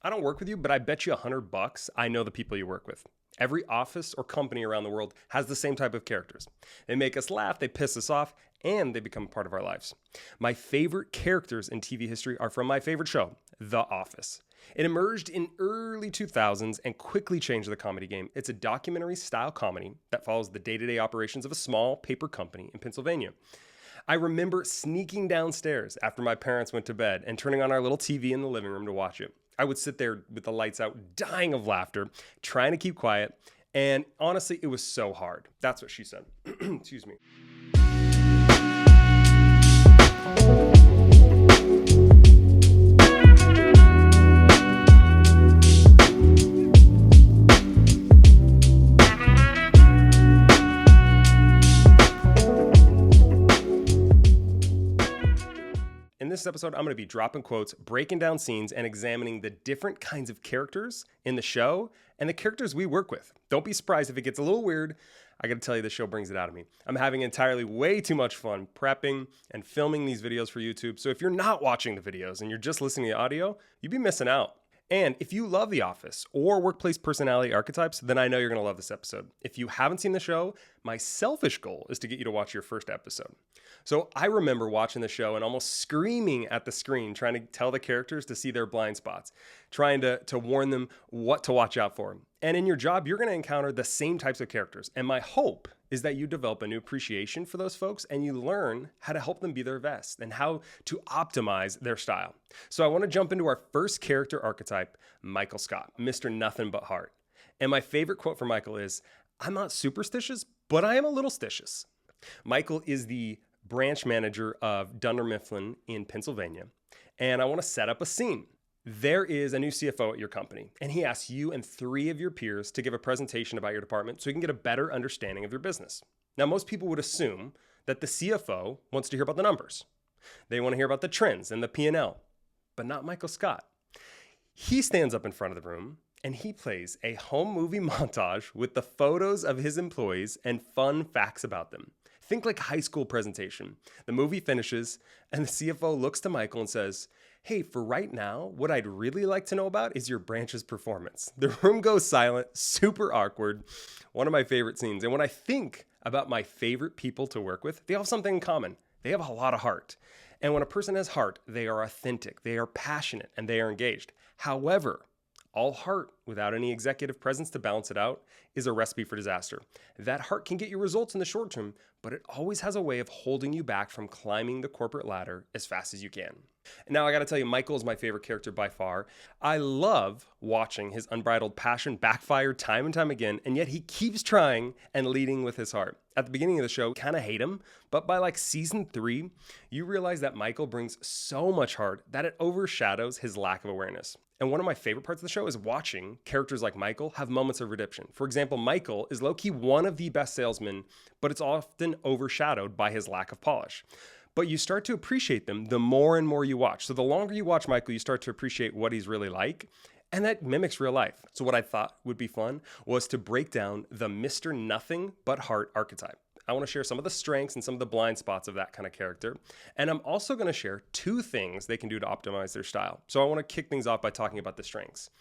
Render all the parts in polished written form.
I don't work with you, but I bet you $100 I know the people you work with. Every office or company around the world has the same type of characters. They make us laugh, they piss us off, and they become part of our lives. My favorite characters in TV history are from my favorite show, The Office. It emerged in early 2000s and quickly changed the comedy game. It's a documentary-style comedy that follows the day-to-day operations of a small paper company in Pennsylvania. I remember sneaking downstairs after my parents went to bed and turning on our little TV in the living room to watch it. I would sit there with the lights out, dying of laughter, trying to keep quiet, and honestly, it was so hard. That's what she said. Excuse me. In this episode, I'm going to be dropping quotes, breaking down scenes, and examining the different kinds of characters in the show and the characters we work with. Don't be surprised if it gets a little weird. I got to tell you, the show brings it out of me. I'm having entirely way too much fun prepping and filming these videos for YouTube. So if you're not watching the videos and you're just listening to the audio, you'd be missing out. And if you love The Office or workplace personality archetypes, then I know you're going to love this episode. If you haven't seen the show, my selfish goal is to get you to watch your first episode. So I remember watching the show and almost screaming at the screen, trying to tell the characters to see their blind spots, trying to warn them what to watch out for. And in your job, you're going to encounter the same types of characters. And my hope is that you develop a new appreciation for those folks and you learn how to help them be their best and how to optimize their style. So I want to jump into our first character archetype, Michael Scott, Mr. Nothing But Heart. And my favorite quote from Michael is, "I'm not superstitious, but I am a little stitious." Michael is the branch manager of Dunder Mifflin in Pennsylvania. And I want to set up a scene. There is a new CFO at your company, and he asks you and 3 of your peers to give a presentation about your department so you can get a better understanding of your business. Now, most people would assume that the CFO wants to hear about the numbers. They want to hear about the trends and the P&L, but not Michael Scott. He stands up in front of the room, and he plays a home movie montage with the photos of his employees and fun facts about them. Think like a high school presentation. The movie finishes, and the CFO looks to Michael and says, "Hey, for right now, what I'd really like to know about is your branch's performance." The room goes silent, super awkward. One of my favorite scenes. And when I think about my favorite people to work with, they all have something in common. They have a lot of heart. And when a person has heart, they are authentic, they are passionate, and they are engaged. However, all heart without any executive presence to balance it out is a recipe for disaster. That heart can get you results in the short term, but it always has a way of holding you back from climbing the corporate ladder as fast as you can. And now I got to tell you, Michael is my favorite character by far. I love watching his unbridled passion backfire time and time again, and yet he keeps trying and leading with his heart. At the beginning of the show, kind of hate him, but by like season 3, you realize that Michael brings so much heart that it overshadows his lack of awareness. And one of my favorite parts of the show is watching characters like Michael have moments of redemption. For example, Michael is low-key one of the best salesmen, but it's often overshadowed by his lack of polish. But you start to appreciate them the more and more you watch. So the longer you watch Michael, you start to appreciate what he's really like. And that mimics real life. So what I thought would be fun was to break down the Mr. Nothing But Heart archetype. I want to share some of the strengths and some of the blind spots of that kind of character. And I'm also going to share 2 things they can do to optimize their style. So I want to kick things off by talking about the strengths.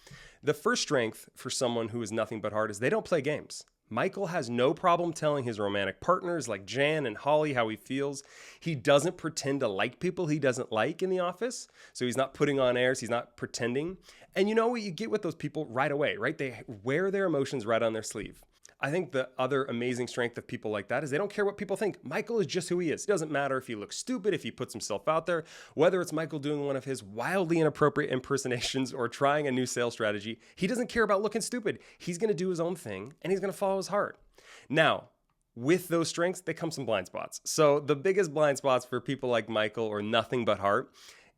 The first strength for someone who is nothing but heart is they don't play games. Michael has no problem telling his romantic partners like Jan and Holly how he feels. He doesn't pretend to like people he doesn't like in the office. So he's not putting on airs. He's not pretending. And you know what you get with those people right away, right? They wear their emotions right on their sleeve. I think the other amazing strength of people like that is they don't care what people think. Michael is just who he is. It doesn't matter if he looks stupid, if he puts himself out there, whether it's Michael doing one of his wildly inappropriate impersonations or trying a new sales strategy. He doesn't care about looking stupid. He's going to do his own thing and he's going to follow his heart. Now, with those strengths, they come some blind spots. So the biggest blind spots for people like Michael or nothing but heart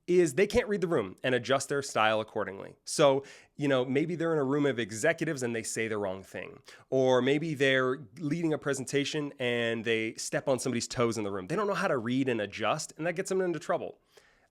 is they can't read the room and adjust their style accordingly. So, maybe they're in a room of executives and they say the wrong thing. Or maybe they're leading a presentation and they step on somebody's toes in the room. They don't know how to read and adjust, and that gets them into trouble.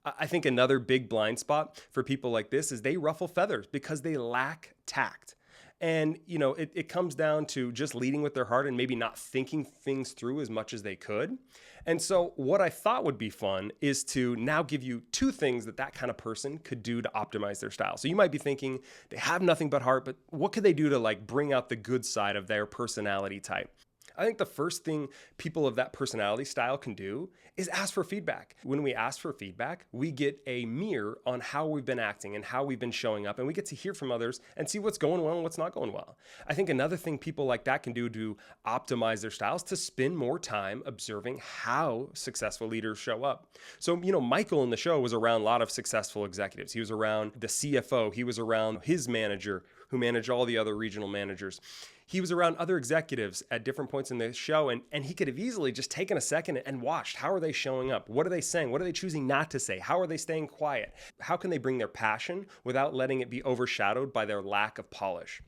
I think another big blind spot for people like this is they ruffle feathers because they lack tact. And, it comes down to just leading with their heart and maybe not thinking things through as much as they could. And so what I thought would be fun is to now give you 2 things that kind of person could do to optimize their style. So you might be thinking they have nothing but heart, but what could they do to like bring out the good side of their personality type? I think the first thing people of that personality style can do is ask for feedback. When we ask for feedback, we get a mirror on how we've been acting and how we've been showing up, and we get to hear from others and see what's going well and what's not going well. I think another thing people like that can do to optimize their styles to spend more time observing how successful leaders show up. So, Michael in the show was around a lot of successful executives. He was around the CFO. He was around his manager who managed all the other regional managers. He was around other executives at different points in the show, and he could have easily just taken a second and watched, how are they showing up? What are they saying? What are they choosing not to say? How are they staying quiet? How can they bring their passion without letting it be overshadowed by their lack of polish?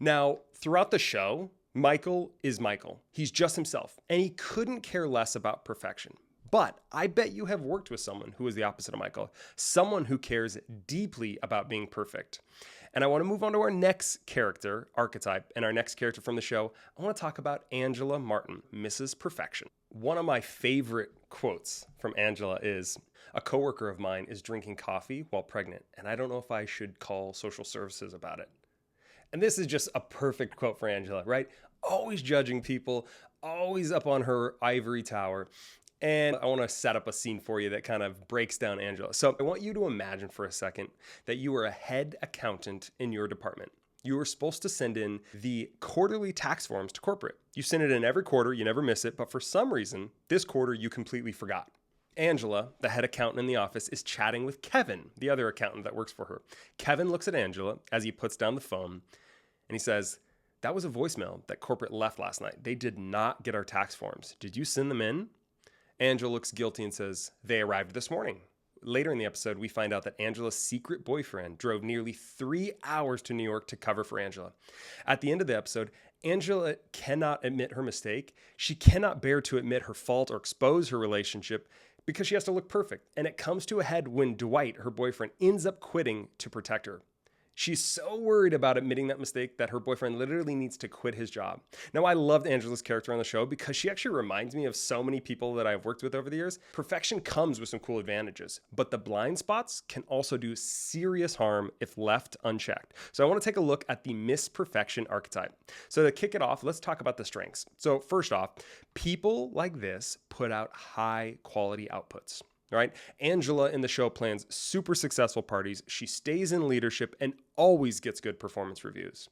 Now, throughout the show, Michael is Michael. He's just himself, and he couldn't care less about perfection. But I bet you have worked with someone who is the opposite of Michael, someone who cares deeply about being perfect. And I want to move on to our next character archetype and our next character from the show. I want to talk about Angela Martin, Mrs. Perfection. One of my favorite quotes from Angela is, "A coworker of mine is drinking coffee while pregnant, and I don't know if I should call social services about it." And this is just a perfect quote for Angela, right? Always judging people, always up on her ivory tower. And I want to set up a scene for you that kind of breaks down Angela. So I want you to imagine for a second that you are a head accountant in your department. You were supposed to send in the quarterly tax forms to corporate. You send it in every quarter, you never miss it, but for some reason, this quarter you completely forgot. Angela, the head accountant in the office, is chatting with Kevin, the other accountant that works for her. Kevin looks at Angela as he puts down the phone, and he says, "That was a voicemail that corporate left last night. They did not get our tax forms. Did you send them in?" Angela looks guilty and says, "They arrived this morning." Later in the episode, we find out that Angela's secret boyfriend drove nearly 3 hours to New York to cover for Angela. At the end of the episode, Angela cannot admit her mistake. She cannot bear to admit her fault or expose her relationship because she has to look perfect. And it comes to a head when Dwight, her boyfriend, ends up quitting to protect her. She's so worried about admitting that mistake that her boyfriend literally needs to quit his job. Now, I loved Angela's character on the show because she actually reminds me of so many people that I've worked with over the years. Perfection comes with some cool advantages, but the blind spots can also do serious harm if left unchecked. So I want to take a look at the Miss Perfection archetype. So to kick it off, let's talk about the strengths. So first off, people like this put out high quality outputs. All right. Angela in the show plans super successful parties. She stays in leadership and always gets good performance reviews.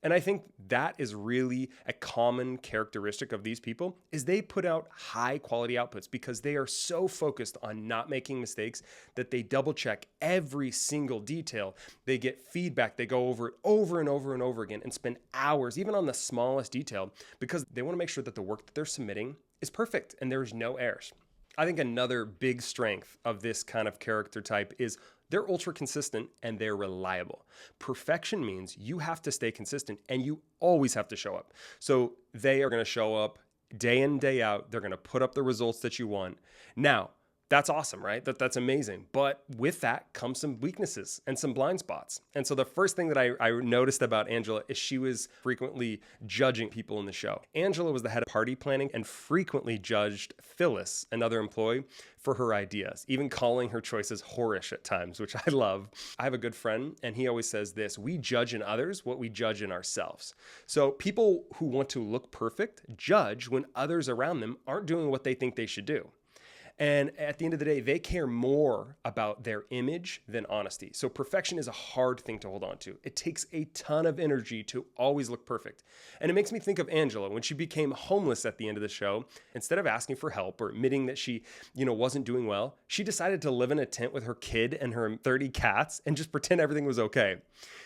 And I think that is really a common characteristic of these people is they put out high quality outputs because they are so focused on not making mistakes that they double check every single detail. They get feedback. They go over it over and over and over again and spend hours even on the smallest detail because they want to make sure that the work that they're submitting is perfect and there's no errors. I think another big strength of this kind of character type is they're ultra consistent and they're reliable. Perfection means you have to stay consistent and you always have to show up. So they are going to show up day in, day out. They're going to put up the results that you want. Now, that's awesome, right? That's amazing. But with that comes some weaknesses and some blind spots. And so the first thing that I noticed about Angela is she was frequently judging people in the show. Angela was the head of party planning and frequently judged Phyllis, another employee, for her ideas, even calling her choices whorish at times, which I love. I have a good friend, and he always says this: we judge in others what we judge in ourselves. So people who want to look perfect judge when others around them aren't doing what they think they should do. And at the end of the day, they care more about their image than honesty. So perfection is a hard thing to hold on to. It takes a ton of energy to always look perfect. And it makes me think of Angela when she became homeless at the end of the show. Instead of asking for help or admitting that she, wasn't doing well, she decided to live in a tent with her kid and her 30 cats and just pretend everything was okay.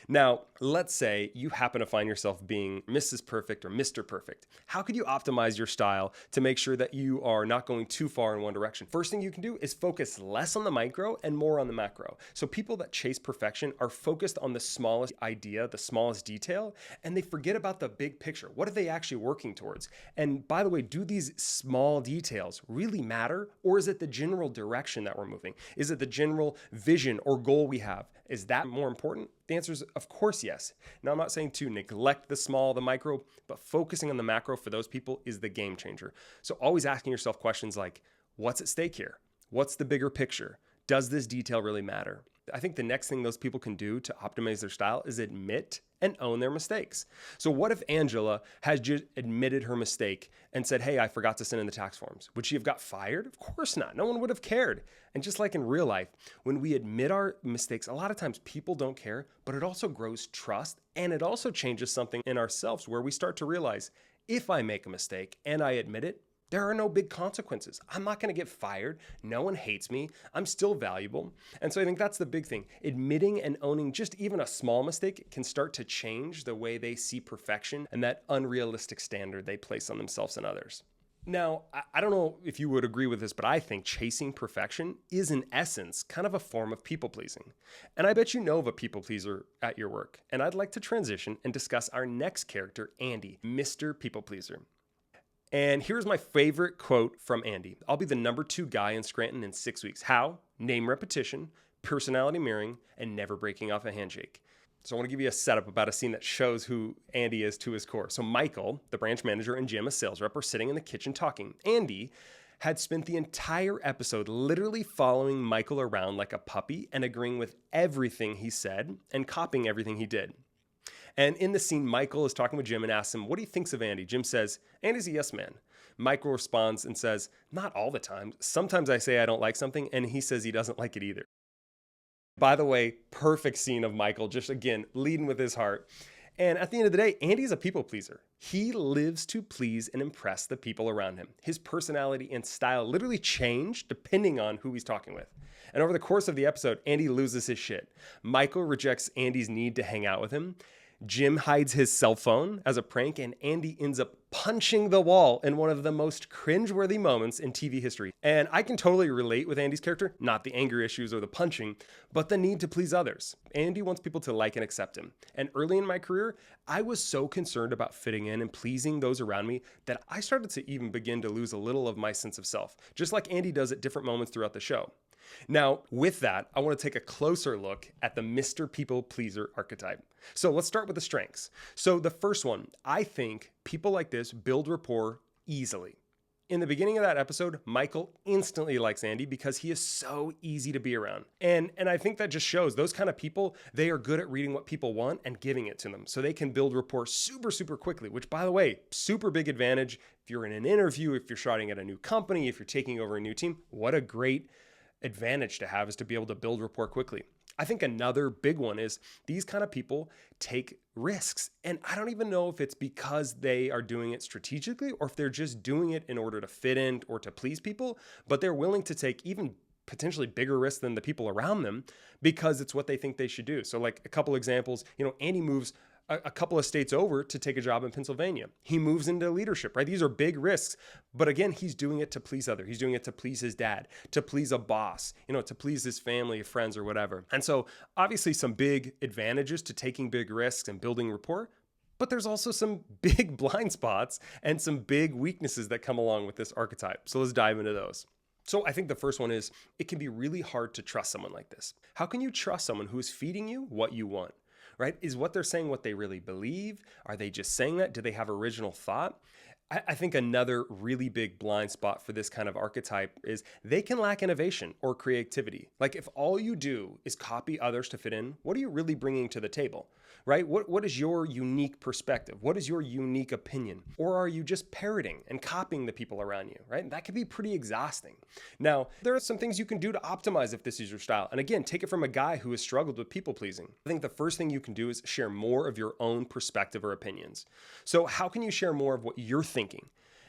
Now, let's say you happen to find yourself being Mrs. Perfect or Mr. Perfect. How could you optimize your style to make sure that you are not going too far in one direction? First thing you can do is focus less on the micro and more on the macro. So people that chase perfection are focused on the smallest idea, the smallest detail, and they forget about the big picture. What are they actually working towards? And by the way, do these small details really matter? Or is it the general direction that we're moving? Is it the general vision or goal we have? Is that more important? The answer is, of course, yes. Now, I'm not saying to neglect the small, the micro, but focusing on the macro for those people is the game changer. So always asking yourself questions like, what's at stake here? What's the bigger picture? Does this detail really matter? I think the next thing those people can do to optimize their style is admit and own their mistakes. So what if Angela has just admitted her mistake and said, hey, I forgot to send in the tax forms? Would she have got fired? Of course not. No one would have cared. And just like in real life, when we admit our mistakes, a lot of times people don't care, but it also grows trust and it also changes something in ourselves where we start to realize if I make a mistake and I admit it, there are no big consequences. I'm not going to get fired. No one hates me. I'm still valuable. And so I think that's the big thing. Admitting and owning just even a small mistake can start to change the way they see perfection and that unrealistic standard they place on themselves and others. Now, I don't know if you would agree with this, but I think chasing perfection is in essence kind of a form of people pleasing. And I bet you know of a people pleaser at your work. And I'd like to transition and discuss our next character, Andy, Mr. People Pleaser. And here's my favorite quote from Andy. I'll be the number 2 guy in Scranton in 6 weeks. How? Name repetition, personality mirroring, and never breaking off a handshake. So I want to give you a setup about a scene that shows who Andy is to his core. So Michael, the branch manager, and Jim, a sales rep, are sitting in the kitchen talking. Andy had spent the entire episode literally following Michael around like a puppy and agreeing with everything he said and copying everything he did. And in the scene, Michael is talking with Jim and asks him what he thinks of Andy. Jim says, Andy's a yes man. Michael responds and says, not all the time. Sometimes I say I don't like something, and he says he doesn't like it either. By the way, perfect scene of Michael, just again, leading with his heart. And at the end of the day, Andy's a people pleaser. He lives to please and impress the people around him. His personality and style literally change depending on who he's talking with. And over the course of the episode, Andy loses his shit. Michael rejects Andy's need to hang out with him. Jim hides his cell phone as a prank, and Andy ends up punching the wall in one of the most cringeworthy moments in TV history. And I can totally relate with Andy's character, not the anger issues or the punching, but the need to please others. Andy wants people to like and accept him. And early in my career, I was so concerned about fitting in and pleasing those around me that I started to even begin to lose a little of my sense of self, just like Andy does at different moments throughout the show. Now, with that, I want to take a closer look at the Mr. People Pleaser archetype. So let's start with the strengths. So the first one, I think people like this build rapport easily. In the beginning of that episode, Michael instantly likes Andy because he is so easy to be around. And I think that just shows those kind of people, they are good at reading what people want and giving it to them. So they can build rapport super, super quickly, which by the way, super big advantage. If you're in an interview, if you're starting at a new company, if you're taking over a new team, what a great advantage to have is to be able to build rapport quickly. I think another big one is these kind of people take risks. And I don't even know if it's because they are doing it strategically or if they're just doing it in order to fit in or to please people, but they're willing to take even potentially bigger risks than the people around them because it's what they think they should do. So like a couple examples, Andy moves a couple of states over to take a job in Pennsylvania. He moves into leadership, right? These are big risks. But again, he's doing it to please others. He's doing it to please his dad, to please a boss, to please his family, friends, or whatever. And so obviously some big advantages to taking big risks and building rapport, but there's also some big blind spots and some big weaknesses that come along with this archetype. So let's dive into those. So I think the first one is it can be really hard to trust someone like this. How can you trust someone who is feeding you what you want? Right? Is what they're saying what they really believe? Are they just saying that? Do they have original thought? I think another really big blind spot for this kind of archetype is they can lack innovation or creativity. Like if all you do is copy others to fit in, what are you really bringing to the table, right? What is your unique perspective? What is your unique opinion? Or are you just parroting and copying the people around you, right? That can be pretty exhausting. Now, there are some things you can do to optimize if this is your style. And again, take it from a guy who has struggled with people pleasing. I think the first thing you can do is share more of your own perspective or opinions. So how can you share more of what you're thinking?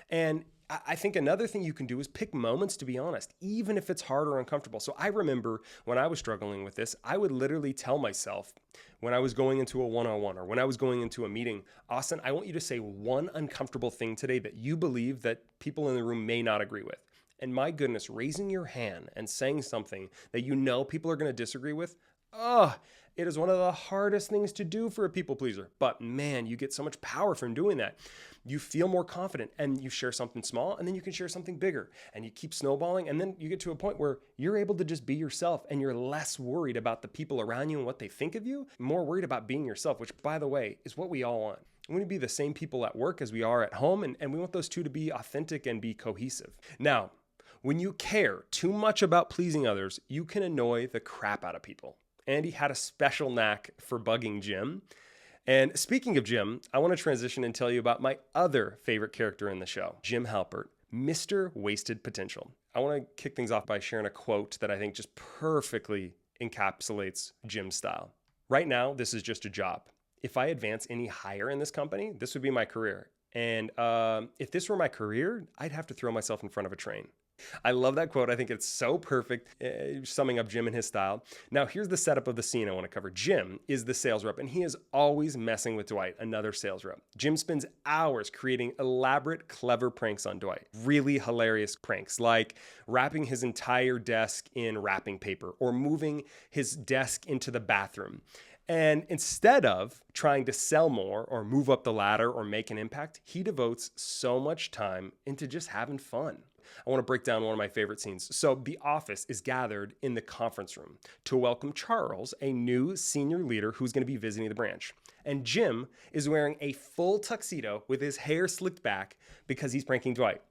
And I think another thing you can do is pick moments to be honest, even if it's hard or uncomfortable. So I remember when I was struggling with this, I would literally tell myself when I was going into a one-on-one or when I was going into a meeting, Austin, I want you to say one uncomfortable thing today that you believe that people in the room may not agree with. And my goodness, raising your hand and saying something that people are going to disagree with, It is one of the hardest things to do for a people pleaser. But man, you get so much power from doing that. You feel more confident and you share something small and then you can share something bigger and you keep snowballing. And then you get to a point where you're able to just be yourself and you're less worried about the people around you and what they think of you, more worried about being yourself, which by the way, is what we all want. We want to be the same people at work as we are at home. And we want those two to be authentic and be cohesive. Now, when you care too much about pleasing others, you can annoy the crap out of people. Andy had a special knack for bugging Jim. And speaking of Jim, I want to transition and tell you about my other favorite character in the show, Jim Halpert, Mr. Wasted Potential. I want to kick things off by sharing a quote that I think just perfectly encapsulates Jim's style. Right now, this is just a job. If I advance any higher in this company, this would be my career. And if this were my career, I'd have to throw myself in front of a train. I love that quote. I think it's so perfect, summing up Jim and his style. Now, here's the setup of the scene I want to cover. Jim is the sales rep, and he is always messing with Dwight, another sales rep. Jim spends hours creating elaborate, clever pranks on Dwight. Really hilarious pranks, like wrapping his entire desk in wrapping paper or moving his desk into the bathroom. And instead of trying to sell more or move up the ladder or make an impact, he devotes so much time into just having fun. I want to break down one of my favorite scenes. So the office is gathered in the conference room to welcome Charles, a new senior leader who's going to be visiting the branch. And Jim is wearing a full tuxedo with his hair slicked back because he's pranking Dwight.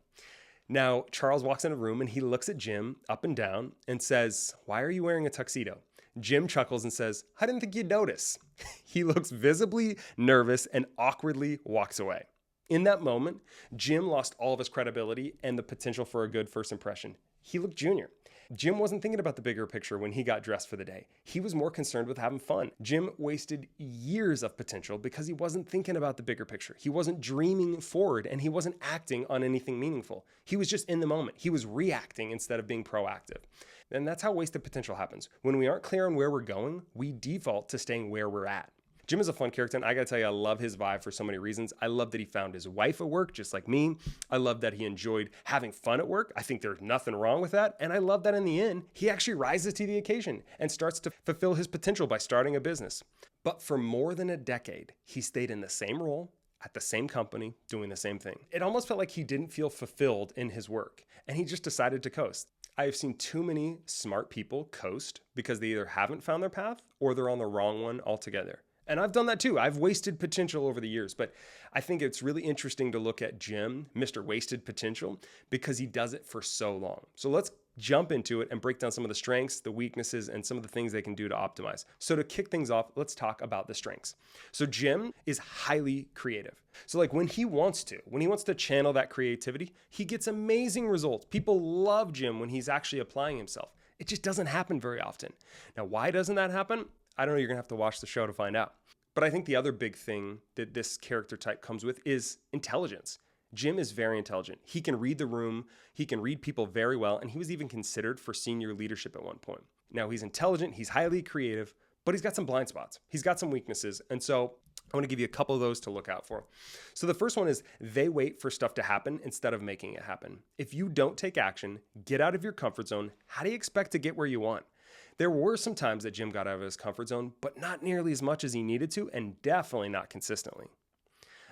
Now, Charles walks in the room and he looks at Jim up and down and says, "Why are you wearing a tuxedo?" Jim chuckles and says, "I didn't think you'd notice." He looks visibly nervous and awkwardly walks away. In that moment, Jim lost all of his credibility and the potential for a good first impression. He looked junior. Jim wasn't thinking about the bigger picture when he got dressed for the day. He was more concerned with having fun. Jim wasted years of potential because he wasn't thinking about the bigger picture. He wasn't dreaming forward and he wasn't acting on anything meaningful. He was just in the moment. He was reacting instead of being proactive. And that's how wasted potential happens. When we aren't clear on where we're going, we default to staying where we're at. Jim is a fun character, and I gotta tell you, I love his vibe for so many reasons. I love that he found his wife at work, just like me. I love that he enjoyed having fun at work. I think there's nothing wrong with that. And I love that in the end, he actually rises to the occasion and starts to fulfill his potential by starting a business. But for more than a decade, he stayed in the same role, at the same company, doing the same thing. It almost felt like he didn't feel fulfilled in his work, and he just decided to coast. I have seen too many smart people coast because they either haven't found their path or they're on the wrong one altogether. And I've done that too. I've wasted potential over the years, but I think it's really interesting to look at Jim, Mr. Wasted Potential, because he does it for so long. So let's jump into it and break down some of the strengths, the weaknesses, and some of the things they can do to optimize. So to kick things off, let's talk about the strengths. So Jim is highly creative. So like when he wants to channel that creativity, he gets amazing results. People love Jim when he's actually applying himself. It just doesn't happen very often. Now, why doesn't that happen? I don't know, you're gonna have to watch the show to find out. But I think the other big thing that this character type comes with is intelligence. Jim is very intelligent. He can read the room, he can read people very well, and he was even considered for senior leadership at one point. Now, he's intelligent, he's highly creative, but he's got some blind spots. He's got some weaknesses, and so I want to give you a couple of those to look out for. So the first one is they wait for stuff to happen instead of making it happen. If you don't take action, get out of your comfort zone, how do you expect to get where you want? There were some times that Jim got out of his comfort zone, but not nearly as much as he needed to, and definitely not consistently.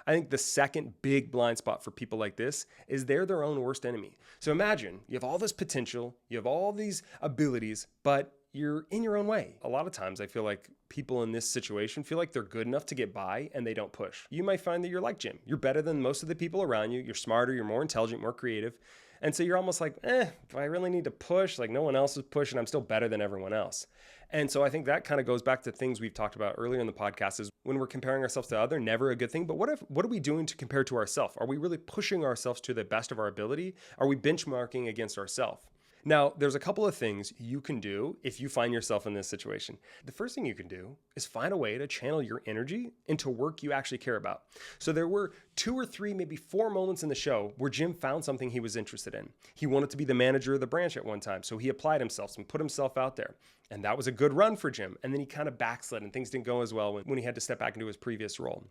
I think the second big blind spot for people like this is they're their own worst enemy. So imagine you have all this potential, you have all these abilities, but you're in your own way. A lot of times I feel like people in this situation feel like they're good enough to get by and they don't push. You might find that you're like Jim. You're better than most of the people around you. You're smarter, you're more intelligent, more creative. And so you're almost like, if I really need to push, like no one else is pushing, I'm still better than everyone else. And so I think that kind of goes back to things we've talked about earlier in the podcast is when we're comparing ourselves to others, never a good thing. But what are we doing to compare to ourselves? Are we really pushing ourselves to the best of our ability? Are we benchmarking against ourselves? Now, there's a couple of things you can do if you find yourself in this situation. The first thing you can do is find a way to channel your energy into work you actually care about. So there were 2 or 3, maybe 4 moments in the show where Jim found something he was interested in. He wanted to be the manager of the branch at one time, so he applied himself and put himself out there. And that was a good run for Jim. And then he kind of backslid and things didn't go as well when he had to step back into his previous role.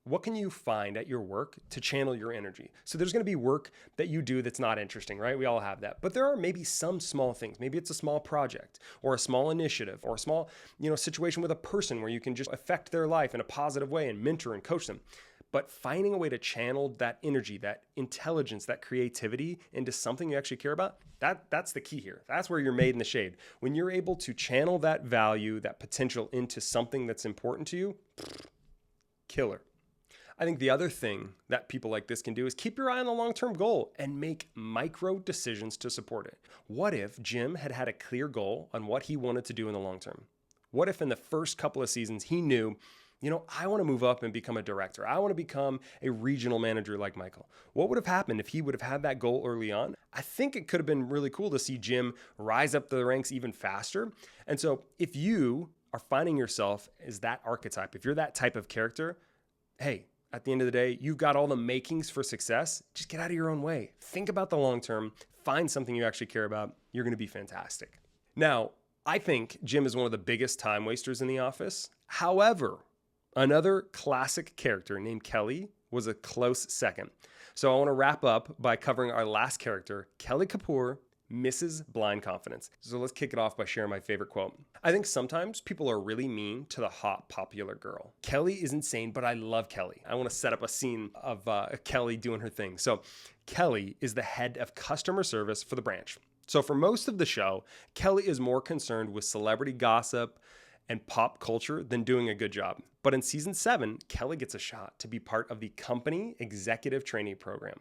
what can you find at your work to channel your energy? So there's going to be work that you do that's not interesting, right? We all have that. But there are maybe some small things. Maybe it's a small project or a small initiative or a small, situation with a person where you can just affect their life in a positive way and mentor and coach them. But finding a way to channel that energy, that intelligence, that creativity into something you actually care about, that's the key here. That's where you're made in the shade. When you're able to channel that value, that potential into something that's important to you, killer. I think the other thing that people like this can do is keep your eye on the long-term goal and make micro decisions to support it. What if Jim had a clear goal on what he wanted to do in the long term? What if in the first couple of seasons he knew, I want to move up and become a director. I want to become a regional manager like Michael. What would have happened if he would have had that goal early on? I think it could have been really cool to see Jim rise up the ranks even faster. And so if you are finding yourself as that archetype, if you're that type of character, hey, at the end of the day, you've got all the makings for success. Just get out of your own way. Think about the long term. Find something you actually care about. You're going to be fantastic. Now, I think Jim is one of the biggest time wasters in the office. However, another classic character named Kelly was a close second. So I want to wrap up by covering our last character, Kelly Kapoor, Mrs. Blind Confidence. So let's kick it off by sharing my favorite quote. I think sometimes people are really mean to the hot, popular girl. Kelly is insane, but I love Kelly. I want to set up a scene of Kelly doing her thing. So Kelly is the head of customer service for the branch. So for most of the show, Kelly is more concerned with celebrity gossip and pop culture than doing a good job. But in season 7, Kelly gets a shot to be part of the company executive trainee program.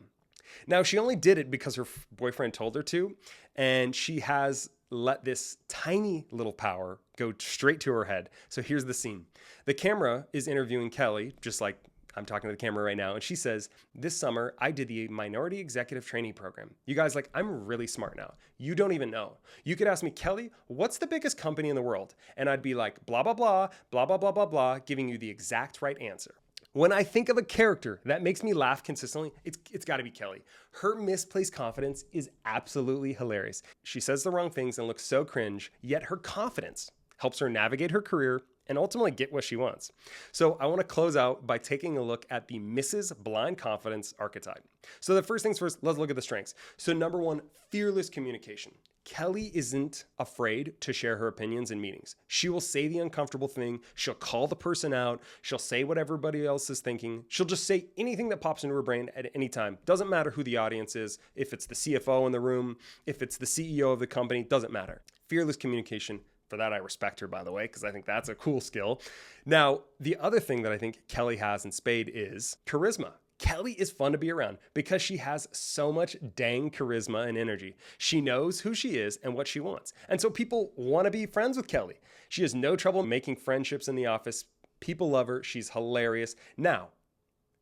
Now, she only did it because her boyfriend told her to, and she has let this tiny little power go straight to her head. So here's the scene. The camera is interviewing Kelly, just like I'm talking to the camera right now, and she says, this summer, I did the Minority Executive Trainee Program. You guys, I'm really smart now. You don't even know. You could ask me, Kelly, what's the biggest company in the world? And I'd be like, blah, blah, blah, blah, blah, blah, blah, blah, giving you the exact right answer. When I think of a character that makes me laugh consistently, it's got to be Kelly. Her misplaced confidence is absolutely hilarious. She says the wrong things and looks so cringe, yet her confidence helps her navigate her career and ultimately get what she wants. So I want to close out by taking a look at the Mrs. Blind Confidence archetype. So the first things first, let's look at the strengths. So number 1, fearless communication. Kelly isn't afraid to share her opinions in meetings. She will say the uncomfortable thing. She'll call the person out. She'll say what everybody else is thinking. She'll just say anything that pops into her brain at any time. Doesn't matter who the audience is. If it's the CFO in the room, if it's the CEO of the company, doesn't matter. Fearless communication. For that, I respect her, by the way, because I think that's a cool skill. Now, the other thing that I think Kelly has in spade is charisma. Kelly is fun to be around because she has so much dang charisma and energy. She knows who she is and what she wants. And so people want to be friends with Kelly. She has no trouble making friendships in the office. People love her. She's hilarious. Now,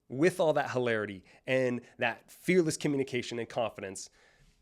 with all that hilarity and that fearless communication and confidence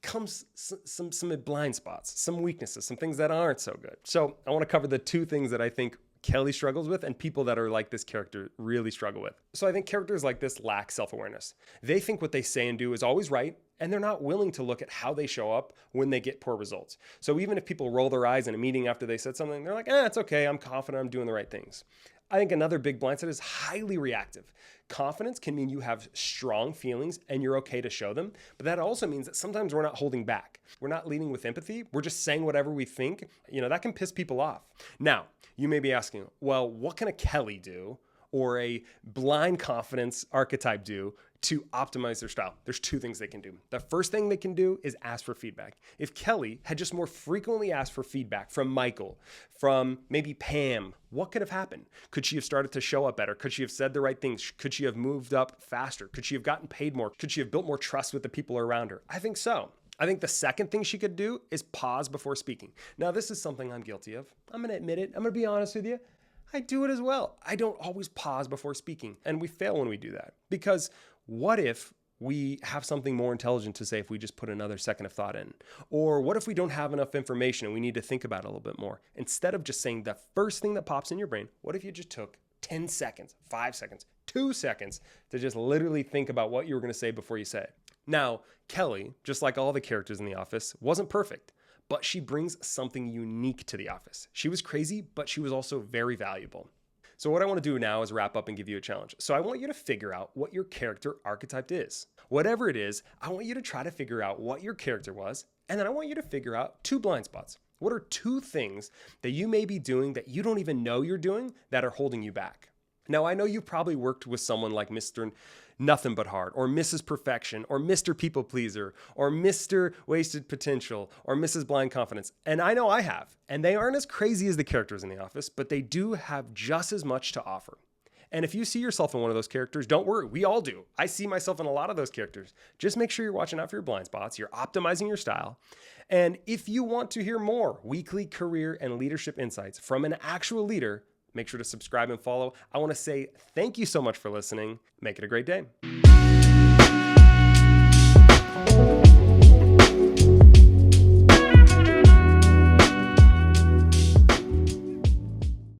comes some blind spots, some weaknesses, some things that aren't so good. So I want to cover the 2 things that I think Kelly struggles with and people that are like this character really struggle with. So I think characters like this lack self-awareness. They think what they say and do is always right, and they're not willing to look at how they show up when they get poor results. So even if people roll their eyes in a meeting after they said something, they're like, it's okay, I'm confident I'm doing the right things. I think another big blind spot is highly reactive. Confidence can mean you have strong feelings and you're okay to show them, but that also means that sometimes we're not holding back. We're not leading with empathy. We're just saying whatever we think. That can piss people off. Now, you may be asking, well, what can a Kelly do or a blind confidence archetype do to optimize their style? There's 2 things they can do. The first thing they can do is ask for feedback. If Kelly had just more frequently asked for feedback from Michael, from maybe Pam, what could have happened? Could she have started to show up better? Could she have said the right things? Could she have moved up faster? Could she have gotten paid more? Could she have built more trust with the people around her? I think so. I think the second thing she could do is pause before speaking. Now, this is something I'm guilty of. I'm going to admit it. I'm going to be honest with you. I do it as well. I don't always pause before speaking, and we fail when we do that. Because what if we have something more intelligent to say if we just put another second of thought in? Or what if we don't have enough information and we need to think about it a little bit more? Instead of just saying the first thing that pops in your brain, what if you just took 10 seconds, 5 seconds, 2 seconds to just literally think about what you were going to say before you say it? Now, Kelly, just like all the characters in The Office, wasn't perfect, but she brings something unique to The Office. She was crazy, but she was also very valuable. So what I want to do now is wrap up and give you a challenge. So I want you to figure out what your character archetype is. Whatever it is, I want you to try to figure out what your character was, and then I want you to figure out 2 blind spots. What are 2 things that you may be doing that you don't even know you're doing that are holding you back? Now, I know you've probably worked with someone like Mr. Nothing But Hard, or Mrs. Perfection, or Mr. People Pleaser, or Mr. Wasted Potential, or Mrs. Blind Confidence. And I know I have. And they aren't as crazy as the characters in The Office, but they do have just as much to offer. And if you see yourself in one of those characters, don't worry, we all do. I see myself in a lot of those characters. Just make sure you're watching out for your blind spots, you're optimizing your style. And if you want to hear more weekly career and leadership insights from an actual leader, make sure to subscribe and follow. I want to say thank you so much for listening. Make it a great day.